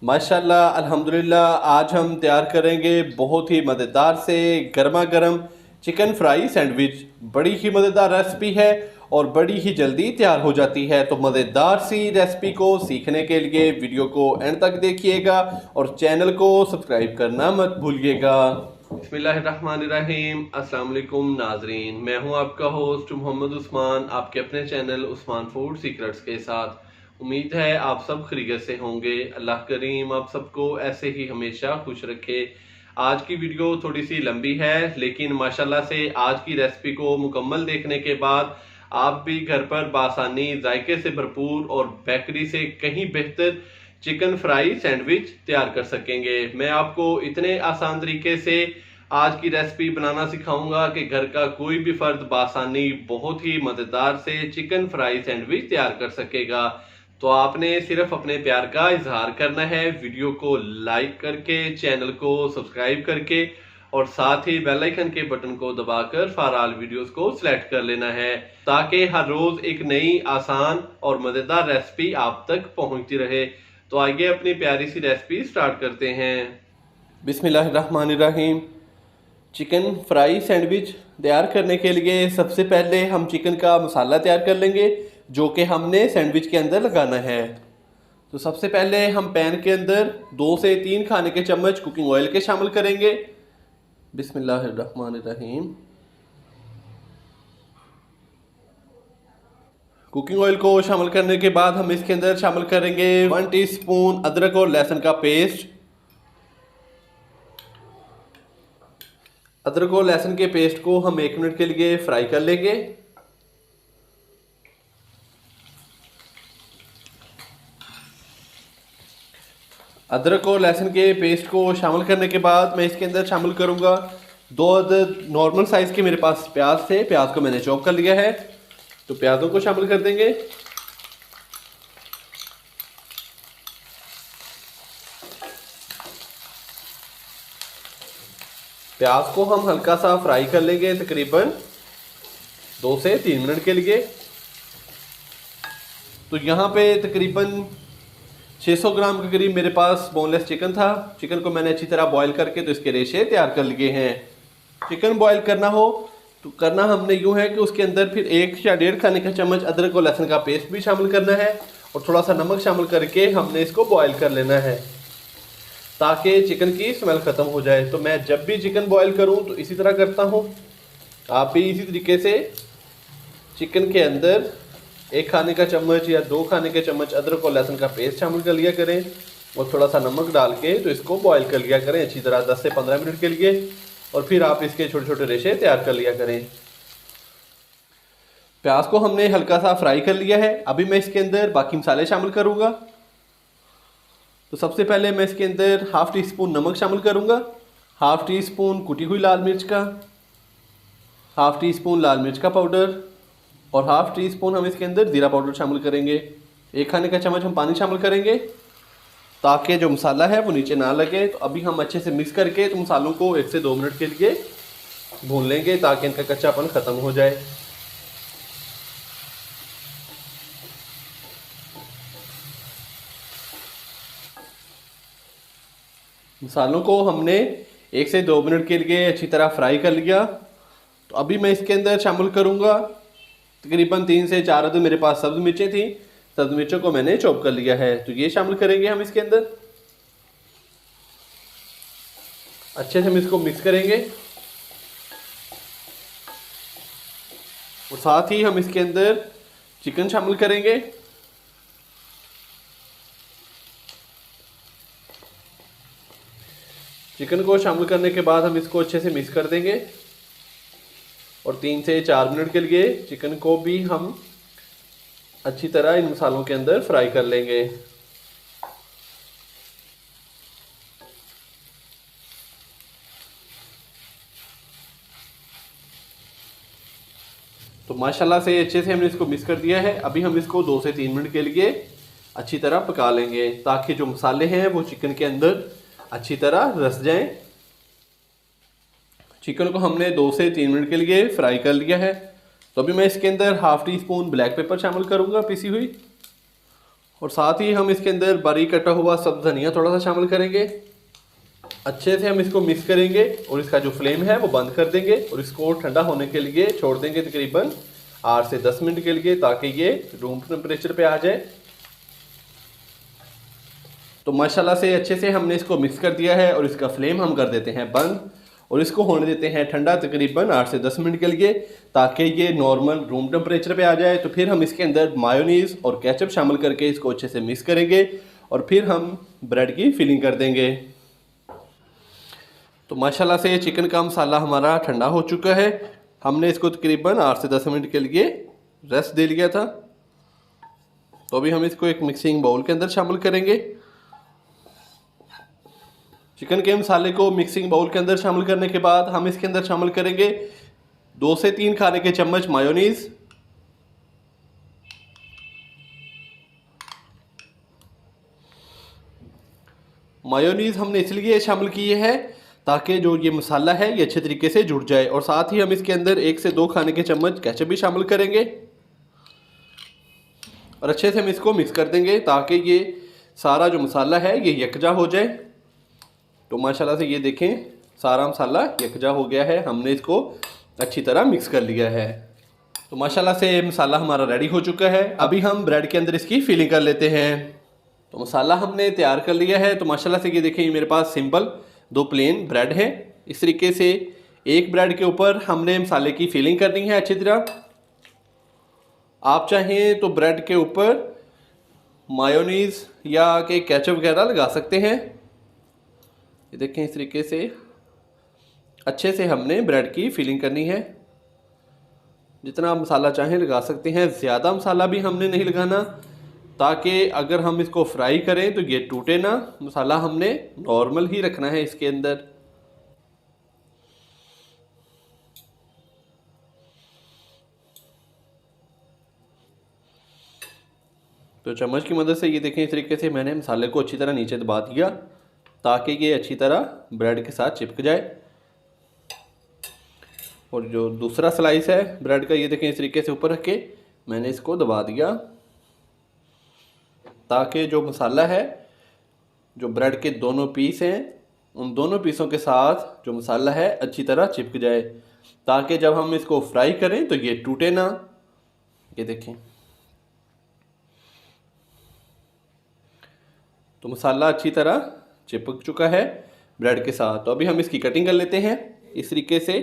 माशाल्लाह अल्हम्दुलिल्लाह। आज हम तैयार करेंगे बहुत ही मज़ेदार से गर्मा गर्म चिकन फ्राई सैंडविच। बड़ी ही मज़ेदार रेसिपी है और बड़ी ही जल्दी तैयार हो जाती है। तो मज़ेदार सी रेसिपी को सीखने के लिए वीडियो को एंड तक देखिएगा और चैनल को सब्सक्राइब करना मत भूलिएगा। बिस्मिल्लाहिर्रहमानिर्रहीम। अस्सलाम वालेकुम नाजरीन, मैं हूं आपका होस्ट मोहम्मद उस्मान, आपके अपने चैनल उस्मान फूड सीक्रेट्स के साथ। उम्मीद है आप सब खैरियत से होंगे। अल्लाह करीम आप सबको ऐसे ही हमेशा खुश रखे। आज की वीडियो थोड़ी सी लंबी है, लेकिन माशाल्लाह से आज की रेसिपी को मुकम्मल देखने के बाद आप भी घर पर बासानी जायके से भरपूर और बेकरी से कहीं बेहतर चिकन फ्राई सैंडविच तैयार कर सकेंगे। मैं आपको इतने आसान तरीके से आज की रेसिपी बनाना सिखाऊंगा कि घर का कोई भी फर्द बासानी बहुत ही मज़ेदार से चिकन फ्राई सैंडविच तैयार कर सकेगा। तो आपने सिर्फ अपने प्यार का इजहार करना है, वीडियो को लाइक करके, चैनल को सब्सक्राइब करके और साथ ही बेल आइकन के बटन को दबाकर फॉर ऑल वीडियोस को सिलेक्ट कर लेना है, ताकि हर रोज एक नई आसान और मजेदार रेसिपी आप तक पहुंचती रहे। तो आइए अपनी प्यारी सी रेसिपी स्टार्ट करते हैं। बिस्मिल्लाहिर्रहमानिर्रहीम। चिकन फ्राई सैंडविच तैयार करने के लिए सबसे पहले हम चिकन का मसाला तैयार कर लेंगे, जो कि हमने सैंडविच के अंदर लगाना है। तो सबसे पहले हम पैन के अंदर 2 से 3 खाने के चम्मच कुकिंग ऑयल के शामिल करेंगे। बिस्मिल्लाहिर्रहमानिर्रहीम। कुकिंग ऑयल को शामिल करने के बाद हम इसके अंदर शामिल करेंगे 1 टीस्पून अदरक और लहसुन का पेस्ट। अदरक और लहसुन के पेस्ट को हम 1 मिनट के लिए फ्राई कर लेंगे। अदरक और लहसुन के पेस्ट को शामिल करने के बाद मैं इसके अंदर शामिल करूंगा 2 अदद नॉर्मल साइज के मेरे पास प्याज थे। प्याज को मैंने चॉप कर लिया है, तो प्याजों को शामिल कर देंगे। प्याज को हम हल्का सा फ्राई कर लेंगे, तकरीबन 2 से 3 मिनट के लिए। तो यहाँ पे तकरीबन 600 ग्राम के करीब मेरे पास बोनलेस चिकन था। चिकन को मैंने अच्छी तरह बॉईल करके तो इसके रेशे तैयार कर लिए हैं। चिकन बॉईल करना हो तो करना हमने यूँ है कि उसके अंदर फिर 1 या 1.5 खाने का चम्मच अदरक और लहसुन का पेस्ट भी शामिल करना है और थोड़ा सा नमक शामिल करके हमने इसको बॉईल कर लेना है, ताकि चिकन की स्मेल ख़त्म हो जाए। तो मैं जब भी चिकन बॉईल करूँ तो इसी तरह करता हूँ। आप भी इसी तरीके से चिकन के अंदर 1 खाने का चम्मच या 2 खाने के चम्मच अदरक और लहसुन का पेस्ट शामिल कर लिया करें और थोड़ा सा नमक डाल के तो इसको बॉईल कर लिया करें अच्छी तरह 10 से 15 मिनट के लिए, और फिर आप इसके छोटे छोटे रेशे तैयार कर लिया करें। प्याज को हमने हल्का सा फ्राई कर लिया है। अभी मैं इसके अंदर बाकी मसाले शामिल करूँगा। तो सबसे पहले मैं इसके अंदर ½ टीस्पून नमक शामिल करूँगा, ½ टीस्पून कुटी हुई लाल मिर्च का, ½ टीस्पून लाल मिर्च का पाउडर और ½ टीस्पून हम इसके अंदर जीरा पाउडर शामिल करेंगे। 1 खाने का चम्मच हम पानी शामिल करेंगे, ताकि जो मसाला है वो नीचे ना लगे। तो अभी हम अच्छे से मिक्स करके तो मसालों को 1 से 2 मिनट के लिए भून लेंगे, ताकि इनका कच्चापन ख़त्म हो जाए। मसालों को हमने 1 से 2 मिनट के लिए अच्छी तरह फ्राई कर लिया। तो अभी मैं इसके अंदर शामिल करूँगा तकरीबन 3 से 4 अदद मेरे पास सब्ज़ मिर्चें थी। सब्ज़ मिर्चों को मैंने चॉप कर लिया है, तो ये शामिल करेंगे हम इसके अंदर। अच्छे से हम इसको मिक्स करेंगे और साथ ही हम इसके अंदर चिकन शामिल करेंगे। चिकन को शामिल करने के बाद हम इसको अच्छे से मिक्स कर देंगे और 3 से 4 मिनट के लिए चिकन को भी हम अच्छी तरह इन मसालों के अंदर फ्राई कर लेंगे। तो माशाल्लाह से अच्छे से हमने इसको मिक्स कर दिया है। अभी हम इसको 2 से 3 मिनट के लिए अच्छी तरह पका लेंगे, ताकि जो मसाले हैं वो चिकन के अंदर अच्छी तरह रस जाएं। चिकन को हमने 2 से 3 मिनट के लिए फ्राई कर लिया है। तो अभी मैं इसके अंदर ½ टीस्पून ब्लैक पेपर शामिल करूँगा पिसी हुई, और साथ ही हम इसके अंदर बारीक कटा हुआ सब्ज़ धनिया थोड़ा सा शामिल करेंगे। अच्छे से हम इसको मिक्स करेंगे और इसका जो फ्लेम है वो बंद कर देंगे और इसको ठंडा होने के लिए छोड़ देंगे तकरीबन 8 से 10 मिनट के लिए, ताकि ये रूम टेम्परेचर पे आ जाए। तो माशाल्लाह से अच्छे से हमने इसको मिक्स कर दिया है और इसका फ्लेम हम कर देते हैं बंद और इसको होने देते हैं ठंडा तकरीबन 8 से 10 मिनट के लिए, ताकि ये नॉर्मल रूम टेम्परेचर पे आ जाए। तो फिर हम इसके अंदर मायोनीज़ और केचप शामिल करके इसको अच्छे से मिक्स करेंगे और फिर हम ब्रेड की फिलिंग कर देंगे। तो माशाल्लाह से चिकन का मसाला हमारा ठंडा हो चुका है। हमने इसको तकरीबन 8 से 10 मिनट के लिए रेस्ट दे लिया था। तो अभी हम इसको एक मिक्सिंग बाउल के अंदर शामिल करेंगे। चिकन के मसाले को मिक्सिंग बाउल के अंदर शामिल करने के बाद हम इसके अंदर शामिल करेंगे 2 से 3 खाने के चम्मच मायोनीज़, मायोनीज़ हमने इसलिए शामिल की है ताकि जो ये मसाला है ये अच्छे तरीके से जुड़ जाए। और साथ ही हम इसके अंदर 1 से 2 खाने के चम्मच केचप भी शामिल करेंगे और अच्छे से हम इसको मिक्स कर देंगे ताकि ये सारा जो मसाला है ये यकजा हो जाए। तो माशाल्लाह से ये देखें सारा मसाला यकजा हो गया है, हमने इसको अच्छी तरह मिक्स कर लिया है। तो माशाल्लाह से मसाला हमारा रेडी हो चुका है। अभी हम ब्रेड के अंदर इसकी फिलिंग कर लेते हैं। तो मसाला हमने तैयार कर लिया है। तो माशाल्लाह से ये देखें मेरे पास सिंपल 2 प्लेन ब्रेड है। इस तरीके से एक ब्रेड के ऊपर हमने मसाले की फिलिंग करनी है अच्छी तरह। आप चाहें तो ब्रेड के ऊपर मायोनीज़ या के केचप वगैरह लगा सकते हैं। ये देखें इस तरीके से अच्छे से हमने ब्रेड की फिलिंग करनी है। जितना मसाला चाहें लगा सकते हैं, ज़्यादा मसाला भी हमने नहीं लगाना ताकि अगर हम इसको फ्राई करें तो ये टूटे ना। मसाला हमने नॉर्मल ही रखना है इसके अंदर। तो चम्मच की मदद से ये देखें इस तरीके से मैंने मसाले को अच्छी तरह नीचे दबा दिया ताकि ये अच्छी तरह ब्रेड के साथ चिपक जाए। और जो दूसरा स्लाइस है ब्रेड का ये देखें इस तरीके से ऊपर रख के मैंने इसको दबा दिया ताकि जो मसाला है, जो ब्रेड के दोनों पीस हैं, उन दोनों पीसों के साथ जो मसाला है अच्छी तरह चिपक जाए, ताकि जब हम इसको फ्राई करें तो ये टूटे ना। ये देखें तो मसाला अच्छी तरह चिपक चुका है ब्रेड के साथ। तो अभी हम इसकी कटिंग कर लेते हैं इस तरीके से।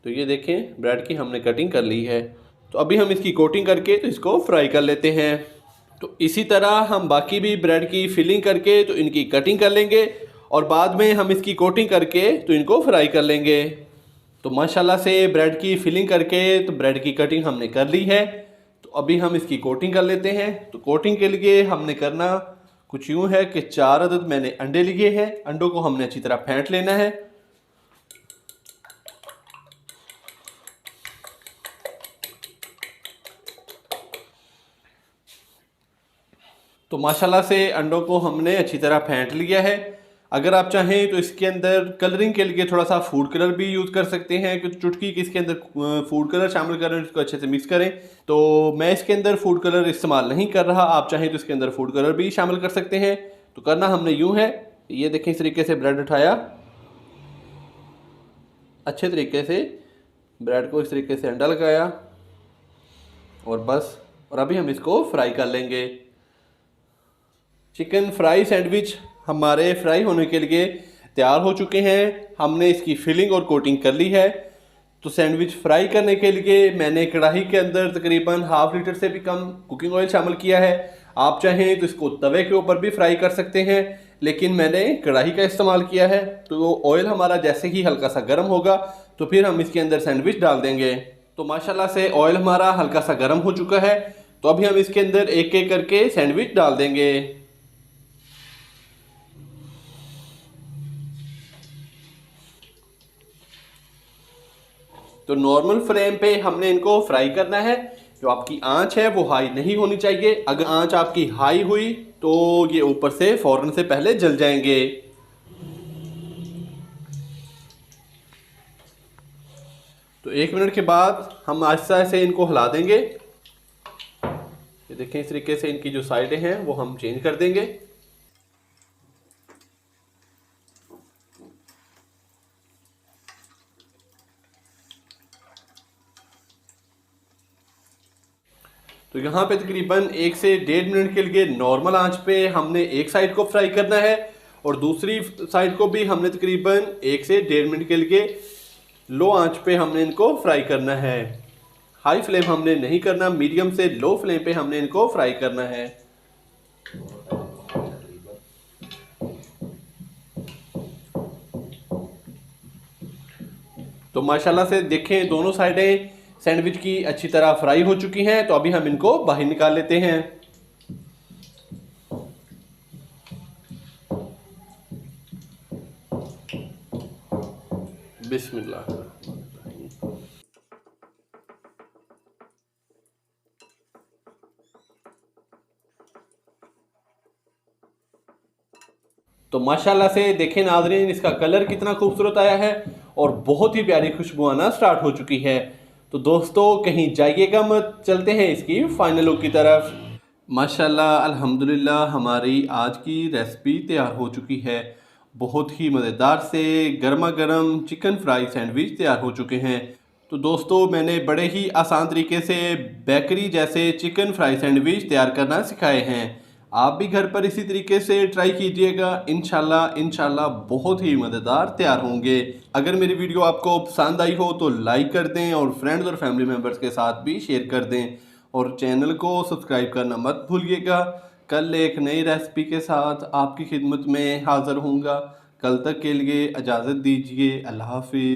तो ये देखें ब्रेड की हमने कटिंग कर ली है। तो अभी हम इसकी कोटिंग करके तो इसको फ्राई कर लेते हैं। तो इसी तरह हम बाकी भी ब्रेड की फिलिंग करके तो इनकी कटिंग कर लेंगे और बाद में हम इसकी कोटिंग करके तो इनको फ्राई कर लेंगे। तो माशाल्लाह से ब्रेड की फिलिंग करके तो ब्रेड की कटिंग हमने कर ली है। तो अभी हम इसकी कोटिंग कर लेते हैं। तो कोटिंग के लिए हमने करना कुछ यूँ है कि 4 अदद मैंने अंडे लिए हैं। अंडों को हमने अच्छी तरह फेंट लेना है। तो माशाल्लाह से अंडों को हमने अच्छी तरह फेंट लिया है। अगर आप चाहें तो इसके अंदर कलरिंग के लिए थोड़ा सा फूड कलर भी यूज़ कर सकते हैं कि चुटकी की इसके अंदर फूड कलर शामिल करें, इसको अच्छे से मिक्स करें। तो मैं इसके अंदर फूड कलर इस्तेमाल नहीं कर रहा, आप चाहें तो इसके अंदर फूड कलर भी शामिल कर सकते हैं। तो करना हमने यूँ है, ये देखें इस तरीके से ब्रेड उठाया, अच्छे तरीके से ब्रेड को इस तरीके से अंडा लगाया और बस। और अभी हम इसको फ्राई कर लेंगे। चिकन फ्राई सैंडविच हमारे फ्राई होने के लिए तैयार हो चुके हैं। हमने इसकी फिलिंग और कोटिंग कर ली है। तो सैंडविच फ्राई करने के लिए मैंने कढ़ाई के अंदर तकरीबन ½ लीटर से भी कम कुकिंग ऑयल शामिल किया है। आप चाहें तो इसको तवे के ऊपर भी फ्राई कर सकते हैं, लेकिन मैंने कढ़ाई का इस्तेमाल किया है। तो ऑयल हमारा जैसे ही हल्का सा गर्म होगा तो फिर हम इसके अंदर सैंडविच डाल देंगे। तो माशाल्लाह से ऑयल हमारा हल्का सा गर्म हो चुका है। तो अभी हम इसके अंदर एक एक करके सैंडविच डाल देंगे। तो नॉर्मल फ्लेम पे हमने इनको फ्राई करना है। जो आपकी आंच है वो हाई नहीं होनी चाहिए। अगर आंच आपकी हाई हुई तो ये ऊपर से फ़ौरन से पहले जल जाएंगे। तो 1 मिनट के बाद हम आहिस्ता से इनको हिला देंगे। ये देखें, इस तरीके से इनकी जो साइडें हैं वो हम चेंज कर देंगे। तो यहाँ पे तकरीबन 1 से 1.5 मिनट के लिए नॉर्मल आंच पे हमने एक साइड को फ्राई करना है और दूसरी साइड को भी हमने तकरीबन 1 से 1.5 मिनट के लिए लो आंच पे हमने इनको फ्राई करना है। हाई फ्लेम हमने नहीं करना, मीडियम से लो फ्लेम पे हमने इनको फ्राई करना है। तो माशाल्लाह से देखें, दोनों साइडें सैंडविच की अच्छी तरह फ्राई हो चुकी हैं। तो अभी हम इनको बाहर निकाल लेते हैं। बिस्मिल्लाह। तो माशाल्लाह से देखें नाज़रीन, इसका कलर कितना खूबसूरत आया है और बहुत ही प्यारी खुशबू आना स्टार्ट हो चुकी है। तो दोस्तों कहीं जाइएगा मत, चलते हैं इसकी फाइनल लुक की तरफ। माशाल्लाह अल्हम्दुलिल्लाह हमारी आज की रेसिपी तैयार हो चुकी है। बहुत ही मज़ेदार से गर्मा गर्म चिकन फ्राई सैंडविच तैयार हो चुके हैं। तो दोस्तों मैंने बड़े ही आसान तरीके से बेकरी जैसे चिकन फ्राई सैंडविच तैयार करना सिखाए हैं। आप भी घर पर इसी तरीके से ट्राई कीजिएगा, इंशाल्लाह बहुत ही मज़ेदार तैयार होंगे। अगर मेरी वीडियो आपको पसंद आई हो तो लाइक कर दें और फ्रेंड्स और फैमिली मेम्बर्स के साथ भी शेयर कर दें और चैनल को सब्सक्राइब करना मत भूलिएगा। कल एक नई रेसिपी के साथ आपकी खिदमत में हाज़िर होऊंगा। कल तक के लिए इजाज़त दीजिए। अल्लाह हाफ़िज़।